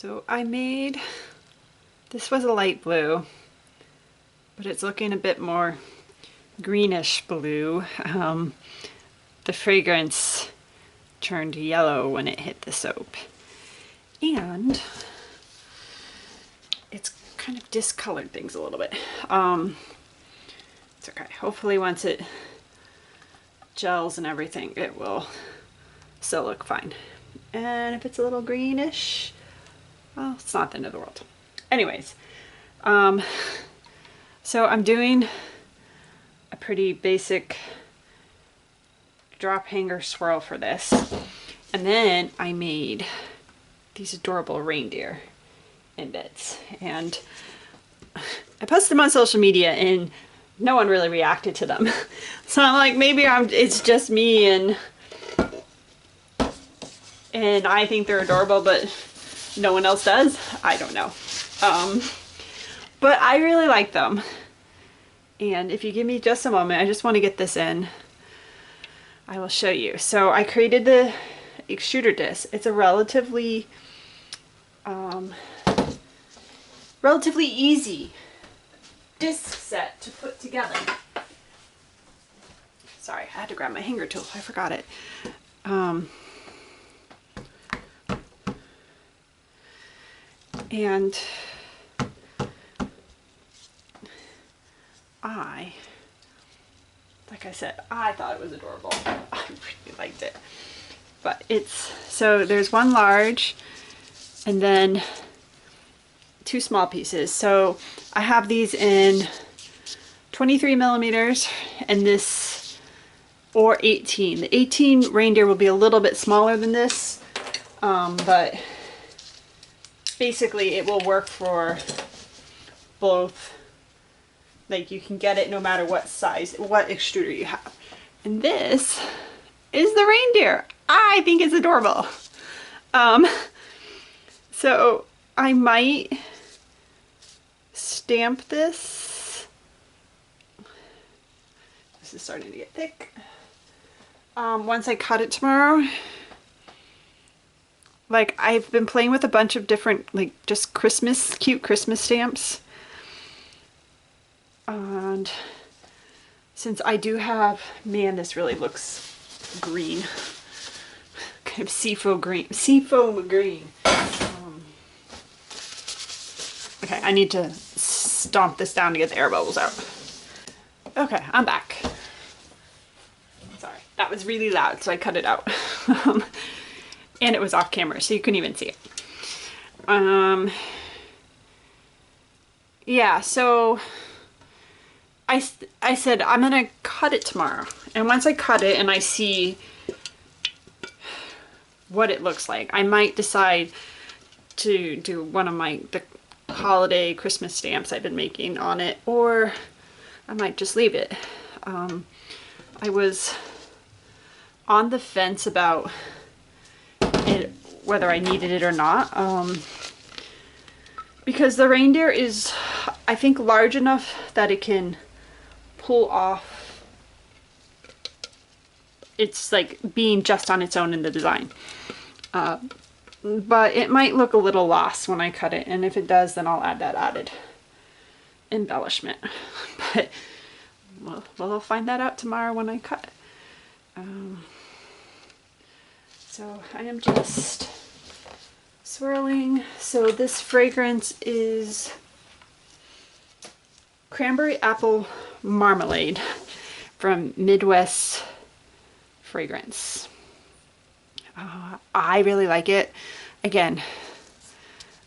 So I made, this was a light blue, but it's looking a bit more greenish blue. The fragrance turned yellow when it hit the soap. And it's kind of discolored things a little bit. It's okay. Hopefully once it gels and everything, it will still look fine. And if it's a little greenish, well, it's not the end of the world. Anyways, so I'm doing a pretty basic drop hanger swirl for this. And then I made these adorable reindeer embeds. And I posted them on social media and no one really reacted to them. So I'm like, maybe it's just me and I think they're adorable, but no one else does. I don't know. But I really like them. And if you give me just a moment, I just want to get this in. I will show you. So I created the extruder disc. It's a relatively easy disc set to put together. Sorry, I had to grab my hanger tool. I forgot it. And like I said, I thought it was adorable. I really liked it. But so there's one large and then 2 small pieces. So I have these in 23 millimeters and this, or 18. The 18 reindeer will be a little bit smaller than this, but basically it will work for both. Like you can get it no matter what size, what extruder you have. And this is the reindeer. I think it's adorable. So I might stamp this. This is starting to get thick. Once I cut it tomorrow. Like I've been playing with a bunch of different, like just cute Christmas stamps. And since I do have, man, this really looks green, kind of seafoam green. Okay, I need to stomp this down to get the air bubbles out. Okay, I'm back. Sorry, that was really loud, so I cut it out. And it was off camera, so you couldn't even see it. Yeah, so I said I'm gonna cut it tomorrow, and once I cut it and I see what it looks like, I might decide to do one of the holiday Christmas stamps I've been making on it, or I might just leave it. I was on the fence about it, whether I needed it or not, because the reindeer is, I think, large enough that it can pull off. It's like being just on its own in the design. But it might look a little lost when I cut it, and if it does, then I'll add that added embellishment. But we'll find that out tomorrow when I cut it. So I am just swirling. So this fragrance is Cranberry Apple Marmalade from Midwest Fragrance. I really like it. Again,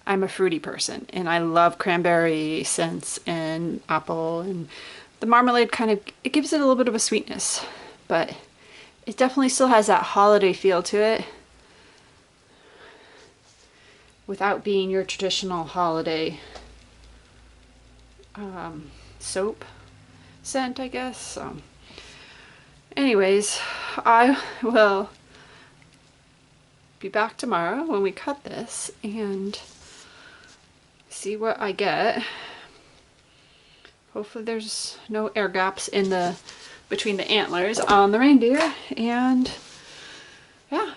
I'm a fruity person and I love cranberry scents and apple, and the marmalade kind of, it gives it a little bit of a sweetness, but it definitely still has that holiday feel to it without being your traditional holiday soap scent, I guess. So anyways, I will be back tomorrow when we cut this and see what I get. Hopefully there's no air gaps in between the antlers on the reindeer, and yeah,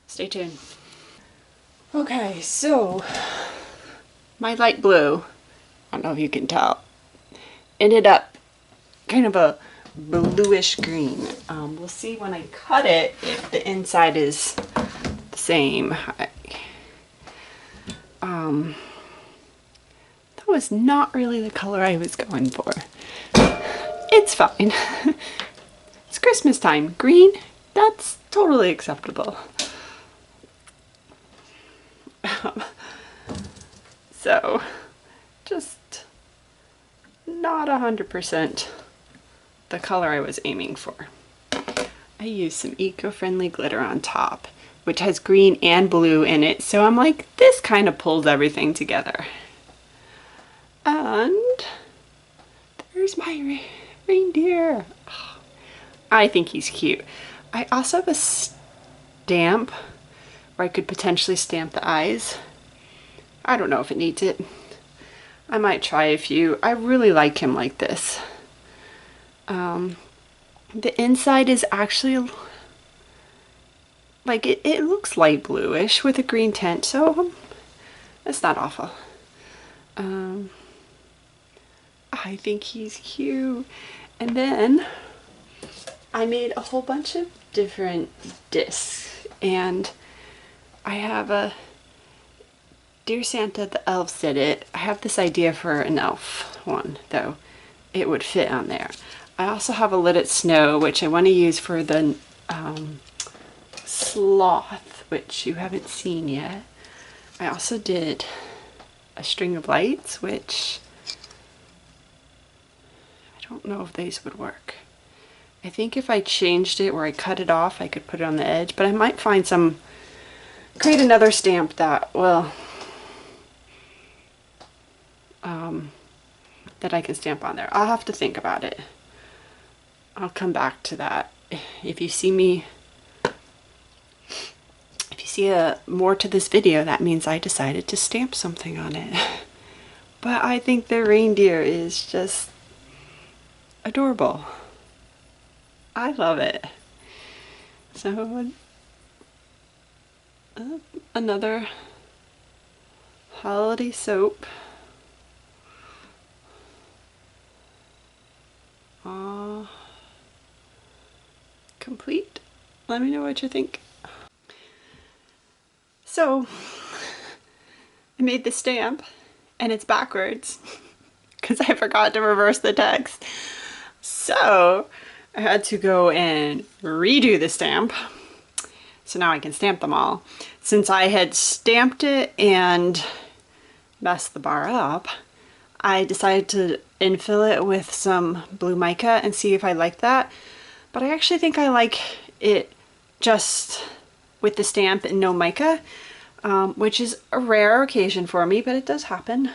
stay tuned. Okay, so my light blue, I don't know if you can tell, ended up kind of a bluish green. We'll see when I cut it if the inside is the same. That was not really the color I was going for. It's fine. It's Christmas time. Green, that's totally acceptable. So, just not 100% the color I was aiming for. I used some eco-friendly glitter on top, which has green and blue in it, so I'm like, this kind of pulls everything together. And there's my reindeer. I think he's cute. I also have a stamp where I could potentially stamp the eyes. I don't know if it needs it. I might try a few. I really like him like this. The inside is actually like it looks light bluish with a green tint, so it's not awful. I think he's cute. And then I made a whole bunch of different discs, and I have a Dear Santa, the elves did it. I have this idea for an elf one, though. It would fit on there. I also have a Lit It Snow, which I want to use for the sloth, which you haven't seen yet. I also did a string of lights, which I don't know if these would work. I think if I changed it where I cut it off, I could put it on the edge, but I might find create another stamp that will, that I can stamp on there. I'll have to think about it. I'll come back to that. If you see more to this video, that means I decided to stamp something on it. But I think the reindeer is just adorable. I love it. So another holiday soap. Complete. Let me know what you think. So I made the stamp and it's backwards because I forgot to reverse the text. So I had to go and redo the stamp. So now I can stamp them all. Since I had stamped it and messed the bar up, I decided to infill it with some blue mica and see if I like that. But I actually think I like it just with the stamp and no mica, which is a rare occasion for me, but it does happen.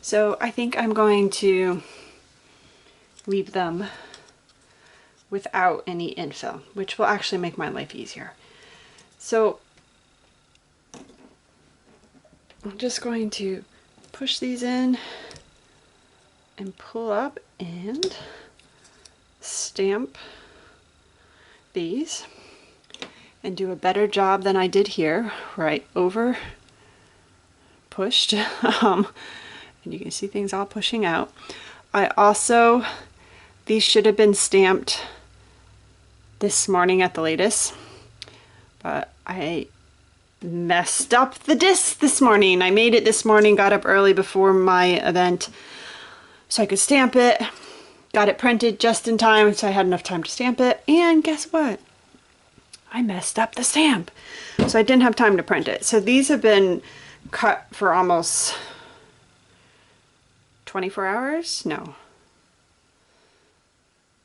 So I think I'm going to leave them without any infill, which will actually make my life easier. So I'm just going to push these in and pull up and stamp these and do a better job than I did here, where I over pushed and you can see things all pushing out. I also, these should have been stamped this morning at the latest, but I messed up the disc this morning. I made it this morning, got up early before my event so I could stamp it. Got it printed just in time so I had enough time to stamp it, and guess what? I messed up the stamp. So I didn't have time to print it. So these have been cut for almost 24 hours? No.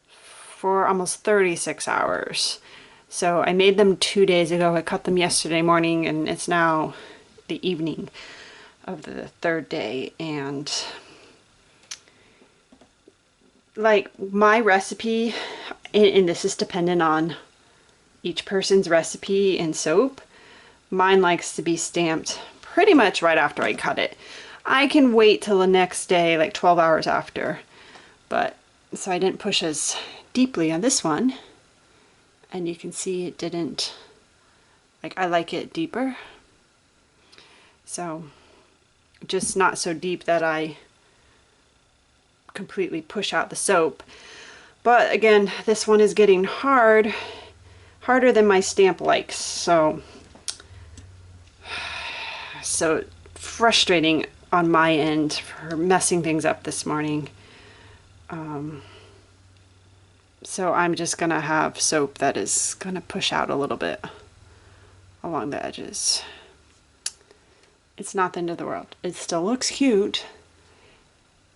For almost 36 hours. So I made them 2 days ago. I cut them yesterday morning and it's now the evening of the third day. And like my recipe, and this is dependent on each person's recipe and soap, mine likes to be stamped pretty much right after I cut it. I can wait till the next day, like 12 hours after, but so I didn't push as deeply on this one, and you can see it didn't, like, I like it deeper. So just not so deep that I completely push out the soap. But again, this one is getting harder than my stamp likes, so frustrating on my end for messing things up this morning. So I'm just gonna have soap that is gonna push out a little bit along the edges. It's not the end of the world. It still looks cute.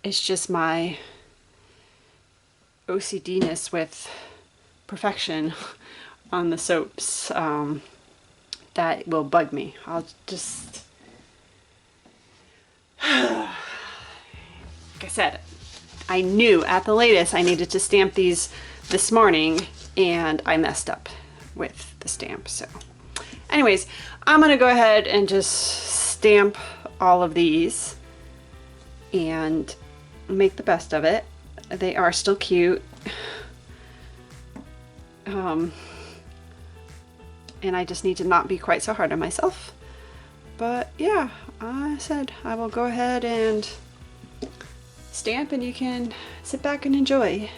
It's just my OCD-ness with perfection on the soaps that will bug me. I'll just, like I said, I knew at the latest I needed to stamp these this morning, and I messed up with the stamp. So anyways, I'm gonna go ahead and just stamp all of these and make the best of it. They are still cute. And I just need to not be quite so hard on myself. But yeah, I said I will go ahead and stamp, and you can sit back and enjoy.